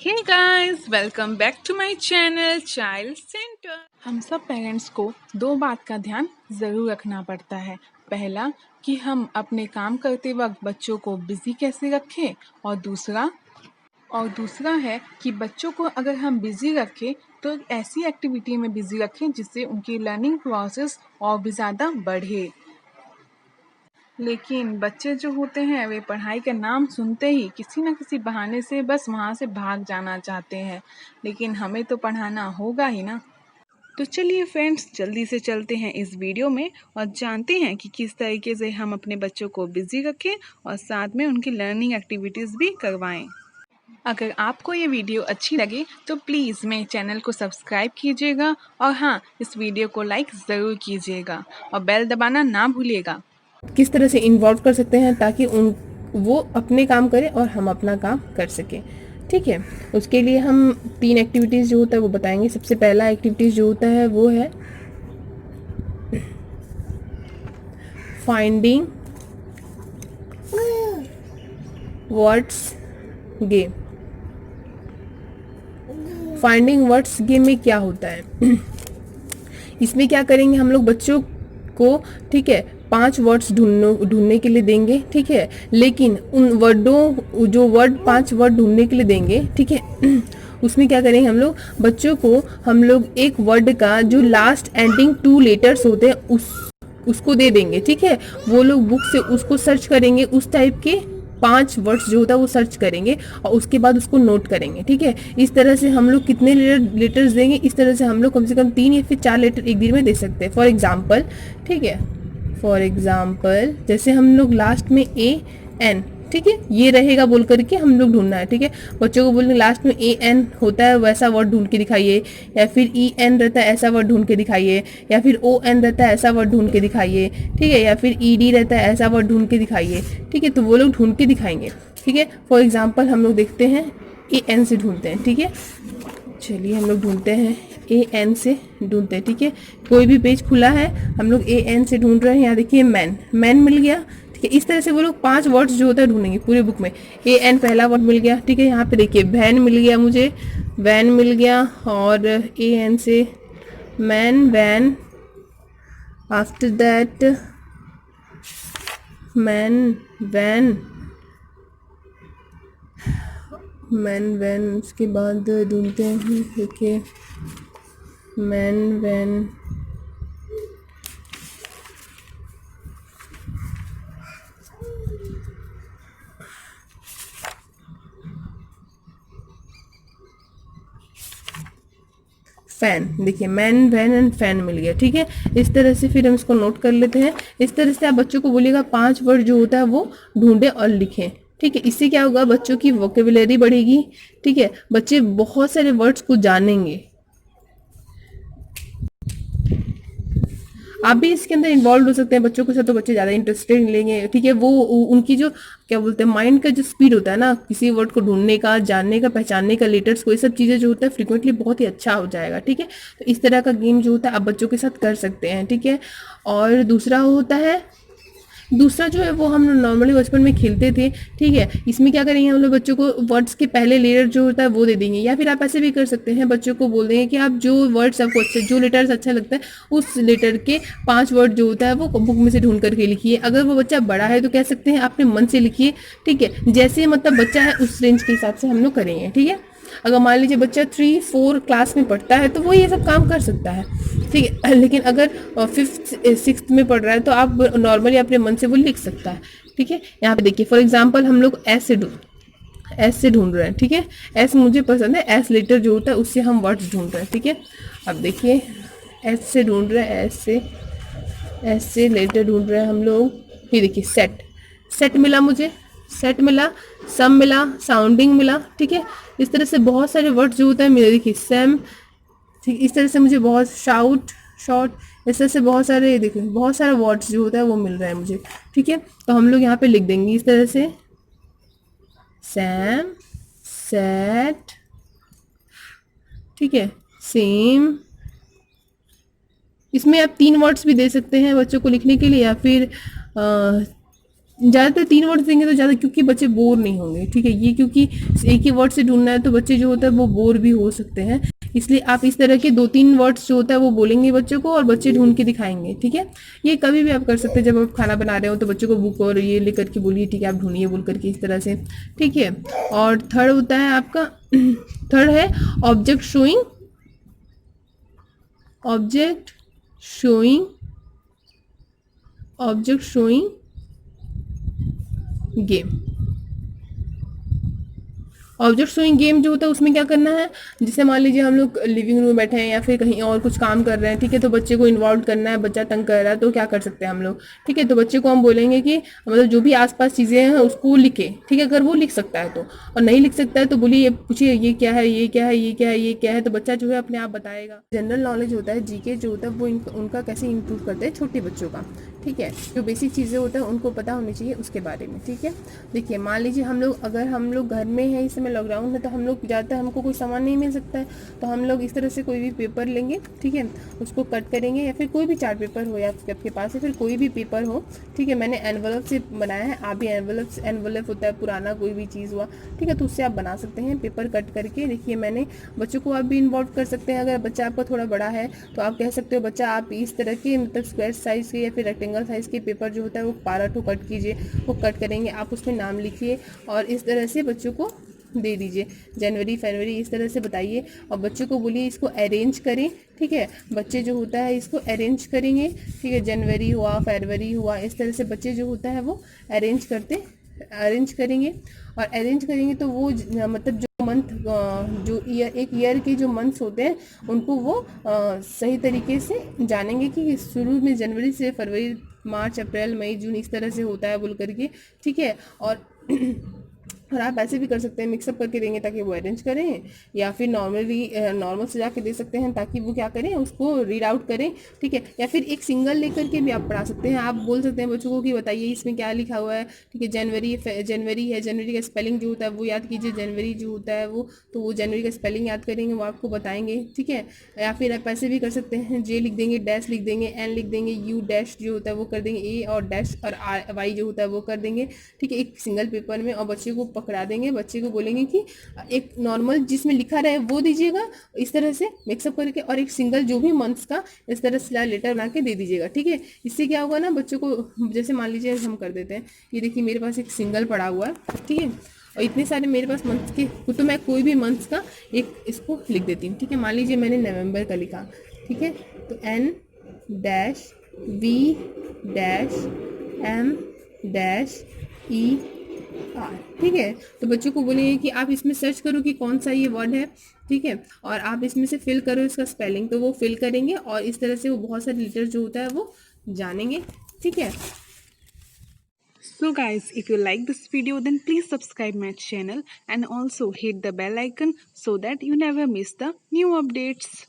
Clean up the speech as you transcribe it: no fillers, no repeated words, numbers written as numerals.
Hey guys, welcome back to my channel child center. हम सब parents को दो बात का ध्यान ज़रूर रखना पड़ता है। पहला कि हम अपने काम करते वक्त बच्चों को बिजी कैसे रखें, और दूसरा है कि बच्चों को अगर हम बिजी रखें तो ऐसी एक्टिविटी में बिजी रखें जिससे उनकी लर्निंग प्रोसेस और भी ज़्यादा बढ़े। लेकिन बच्चे जो होते हैं वे पढ़ाई का नाम सुनते ही किसी न किसी बहाने से बस वहाँ से भाग जाना चाहते हैं, लेकिन हमें तो पढ़ाना होगा ही ना। तो चलिए फ्रेंड्स, जल्दी से चलते हैं इस वीडियो में और जानते हैं कि किस तरीके से हम अपने बच्चों को बिजी रखें और साथ में उनकी लर्निंग एक्टिविटीज़ भी करवाएं। अगर आपको ये वीडियो अच्छी लगे तो प्लीज़ मेरे चैनल को सब्सक्राइब कीजिएगा और हाँ, इस वीडियो को लाइक ज़रूर कीजिएगा और बेल दबाना ना भूलिएगा। किस तरह से इन्वॉल्व कर सकते हैं ताकि वो अपने काम करें और हम अपना काम कर सकें। ठीक है, उसके लिए हम 3 एक्टिविटीज़ जो होता है वो बताएंगे। सबसे पहला एक्टिविटीज़ जो होता है वो है finding words game. Finding words game में क्या होता है इसमें क्या करेंगे हम लोग, बच्चों को ठीक है 5 वर्ड्स ढूंढने के लिए देंगे। ठीक है, लेकिन उन वर्डों जो 5 वर्ड ढूंढने के लिए देंगे, ठीक है उसमें क्या करेंगे बच्चों को हम लोग एक वर्ड का जो लास्ट एंडिंग 2 लेटर्स होते हैं उसको दे देंगे। ठीक है, वो लोग बुक से उसको सर्च करेंगे, उस टाइप के 5 वर्ड्स जो होता है वो सर्च करेंगे और उसके बाद उसको नोट करेंगे। ठीक है, इस तरह से हम लोग कितने लेटर्स देंगे, इस तरह से हम लोग कम से कम 3 या फिर 4 लेटर एक दिन में दे सकते हैं। फॉर एग्जाम्पल, ठीक है, फॉर एग्जाम्पल जैसे हम लोग लास्ट में AN, ठीक है, ये रहेगा बोल करके हम लोग ढूंढना है। ठीक है, बच्चों को बोलने लास्ट में AN होता है वैसा वर्ड ढूंढ के दिखाइए, या फिर EN रहता है ऐसा वर्ड ढूंढ के दिखाइए, या फिर ON रहता है ऐसा वर्ड ढूंढ के दिखाइए। ठीक है, या फिर ED रहता है ऐसा वर्ड ढूंढ के दिखाइए। ठीक है, तो वो लोग ढूंढ के दिखाएंगे। ठीक है, फॉर एग्जाम्पल हम लोग देखते हैं AN से ढूंढते हैं। ठीक है, चलिए हम लोग ढूंढते हैं AN से ढूंढते हैं। ठीक है, कोई भी पेज खुला है, हम लोग AN से ढूंढ रहे हैं। यहाँ देखिए मैन मिल गया। ठीक है, इस तरह से वो लोग 5 वर्ड्स जो होता है ढूंढेंगे पूरे बुक में। AN पहला वर्ड मिल गया। ठीक है, यहाँ पे देखिए वैन मिल गया, मुझे वैन मिल गया, और AN से man, van, after that man, van, van, उसके बाद ढूंढते हैं। देखिए मैन, वैन, फैन। देखिए मैन, वैन एंड फैन मिल गया। ठीक है, इस तरह से फिर हम इसको नोट कर लेते हैं। इस तरह से आप बच्चों को बोलिएगा 5 वर्ड जो होता है वो ढूंढे और लिखें। ठीक है, इससे क्या होगा, बच्चों की वोकेबुलरी बढ़ेगी। ठीक है, बच्चे बहुत सारे वर्ड्स को जानेंगे। आप भी इसके अंदर इन्वॉल्व हो सकते हैं बच्चों के साथ, तो बच्चे ज़्यादा इंटरेस्टेड लेंगे। ठीक है, वो उनकी जो क्या बोलते हैं माइंड का जो स्पीड होता है ना, किसी वर्ड को ढूंढने का, जानने का, पहचानने का, लेटर्स को, ये सब चीज़ें जो होता है फ्रिक्वेंटली बहुत ही अच्छा हो जाएगा। ठीक है, तो इस तरह का गेम जो होता है आप बच्चों के साथ कर सकते हैं। ठीक है, और दूसरा जो है वो हम नॉर्मली बचपन में खेलते थे। ठीक है, इसमें क्या करेंगे हम लोग, बच्चों को वर्ड्स के पहले लेटर जो होता है वो दे देंगे, या फिर आप ऐसे भी कर सकते हैं, बच्चों को बोल देंगे कि आप जो वर्ड्स आपको अच्छे, जो लेटर्स अच्छा लगता है उस लेटर के 5 वर्ड जो होता है वो बुक में से ढूंढ करके लिखिए। अगर वो बच्चा बड़ा है तो कह सकते हैं अपने मन से लिखिए। ठीक है, जैसे मतलब बच्चा है उस रेंज के हिसाब से हम लोग करेंगे। ठीक है, अगर मान लीजिए बच्चा 3-4 क्लास में पढ़ता है तो वो ये सब काम कर सकता है। ठीक है, लेकिन अगर 5th-6th में पढ़ रहा है तो आप नॉर्मली अपने मन से वो लिख सकता है। ठीक है, यहाँ पे देखिए फॉर एग्जांपल हम लोग एस से ढूंढ रहे हैं। ठीक है, एस मुझे पसंद है, एस लेटर जो होता है उससे हम वर्ड्स ढूंढ रहे हैं। ठीक है, अब देखिए एस से ढूंढ रहे हैं, एस से लेटर ढूंढ रहे हैं हम लोग। ये देखिए सेट मिला, मुझे सेट मिला, सम मिला, साउंडिंग मिला। ठीक है, इस तरह से बहुत सारे वर्ड्स जो होता है मेरे, देखिए सैम, ठीक, इस तरह से मुझे बहुत शाउट, शॉर्ट, इस तरह से बहुत सारे, देखिए बहुत सारे वर्ड्स जो होता है वो मिल रहा है मुझे। ठीक है, तो हम लोग यहाँ पे लिख देंगे इस तरह से सैम, सेट, ठीक है, सेम। इसमें आप 3 वर्ड्स भी दे सकते हैं बच्चों को लिखने के लिए, या फिर ज़्यादातर 3 वर्ड्स देंगे तो ज़्यादा, क्योंकि बच्चे बोर नहीं होंगे, ठीक है। ये क्योंकि एक ही वर्ड से ढूंढना है तो बच्चे जो होता है वो बोर भी हो सकते हैं, इसलिए आप इस तरह के 2-3 वर्ड्स जो होता है वो बोलेंगे बच्चों को और बच्चे ढूंढ के दिखाएंगे, ठीक है। ये कभी भी आप कर सकते हैं, जब आप खाना बना रहे हो तो बच्चों को बुक और ये लेकर के बोलिए, ठीक है, आप ढूंढिए बोल करके इस तरह से, ठीक है। और थर्ड होता है आपका थर्ड है object showing, object showing, object showing game. Object showing game जो होता है उसमें क्या करना है, जैसे मान लीजिए हम लोग लिविंग रूम में बैठे हैं या फिर कहीं और कुछ काम कर रहे हैं, ठीक है, तो बच्चे को इन्वॉल्व करना है, बच्चा तंग कर रहा है, तो क्या कर सकते हैं हम लोग, ठीक है। तो बच्चे को हम बोलेंगे कि मतलब जो भी आसपास चीज़ें हैं उसको लिखे, ठीक है, अगर वो लिख सकता है तो, और नहीं लिख सकता है तो बोलिए, पूछिए ये क्या है, ये क्या है, ये क्या है, ये क्या है, तो बच्चा जो है अपने आप बताएगा। जनरल नॉलेज होता है, जीके जो होता है वो उनका कैसे इंप्रूव करते हैं छोटे बच्चों का, ठीक है। जो बेसिक चीज़ें होता है उनको पता होनी चाहिए उसके बारे में, ठीक है। देखिए मान लीजिए अगर हम लोग घर में हैं, इस समय लॉकडाउन है, तो हम लोग ज़्यादातर हमको कोई सामान नहीं मिल सकता है, तो हम लोग इस तरह से कोई भी पेपर लेंगे, ठीक है, उसको कट करेंगे, या फिर कोई भी चार्ट पेपर हो या आपके पास, या फिर कोई भी पेपर हो, ठीक है। मैंने एनवलप से बनाया है, आप भी एनवलप होता है पुराना कोई भी चीज़ हुआ, ठीक है, तो उससे आप बना सकते हैं पेपर कट करके। देखिए मैंने बच्चों को आप भी इन्वॉल्व कर सकते हैं, अगर बच्चा आपका थोड़ा बड़ा है तो आप कह सकते हो बच्चा आप इस तरह के मतलब स्क्वायर साइज़ के या फिर रेक्टेंगल साइज़ के पेपर जो होता है वो 12 ठो कट कीजिए, वो कट करेंगे, आप उसमें नाम लिखिए और इस तरह से बच्चों को दे दीजिए, जनवरी फरवरी इस तरह से बताइए, और बच्चों को बोलिए इसको अरेंज करें, ठीक है। बच्चे जो होता है इसको अरेंज करेंगे, ठीक है, जनवरी हुआ, फरवरी हुआ, इस तरह से बच्चे जो होता है वो अरेंज करेंगे, और अरेंज करेंगे तो वो मतलब जो मंथ जो एक ईयर के जो मंथ्स होते हैं उनको वो सही तरीके से जानेंगे कि शुरू में जनवरी से फरवरी, मार्च, अप्रैल, मई, जून इस तरह से होता है बोल करके, ठीक है। और आप ऐसे भी कर सकते हैं, मिक्सअप करके देंगे ताकि वो अरेंज करें, या फिर नॉर्मल सजा के दे सकते हैं ताकि वो क्या करें, उसको रीड आउट करें, ठीक है। या फिर एक सिंगल लेकर के भी आप पढ़ा सकते हैं, आप बोल सकते हैं बच्चों को कि बताइए इसमें क्या लिखा हुआ है, ठीक है। जनवरी है, जनवरी का स्पेलिंग जो होता है वो याद कीजिए, जनवरी जो होता है वो, तो वो जनवरी का स्पेलिंग याद करेंगे, वो आपको बताएंगे, ठीक है। या फिर आप ऐसे भी कर सकते हैं, जे लिख देंगे, डैश लिख देंगे, एन लिख देंगे, यू डैश जो होता है वो कर देंगे, ए और डैश और वाई जो होता है वो कर देंगे, ठीक है, एक सिंगल पेपर में, और बच्चे को पकड़ा देंगे, बच्चे को बोलेंगे कि एक नॉर्मल जिसमें लिखा रहे वो दीजिएगा इस तरह से मिक्सअप करके, और एक सिंगल जो भी मंथ्स का इस तरह से लेटर बना के दे दीजिएगा, ठीक है। इससे क्या होगा ना, बच्चों को जैसे मान लीजिए हम कर देते हैं, ये देखिए मेरे पास एक सिंगल पड़ा हुआ है, ठीक है, और इतने सारे मेरे पास मंथ्स के, तो मैं कोई भी मंथ्स का एक इसको लिख देती हूँ, ठीक है। मान लीजिए मैंने नवंबर का लिखा, ठीक है, तो N dash V dash M dash E R, ठीक है। तो बच्चों को बोलेंगे कि आप इसमें सर्च करो कि कौन सा ये वर्ड है, ठीक है, और आप इसमें से फिल करो इसका स्पेलिंग, तो वो फिल करेंगे और इस तरह से वो बहुत सारे लेटर जो होता है वो जानेंगे, ठीक है। So guys, if you like this video, then please subscribe my channel and also hit the bell icon so that you never miss the new updates.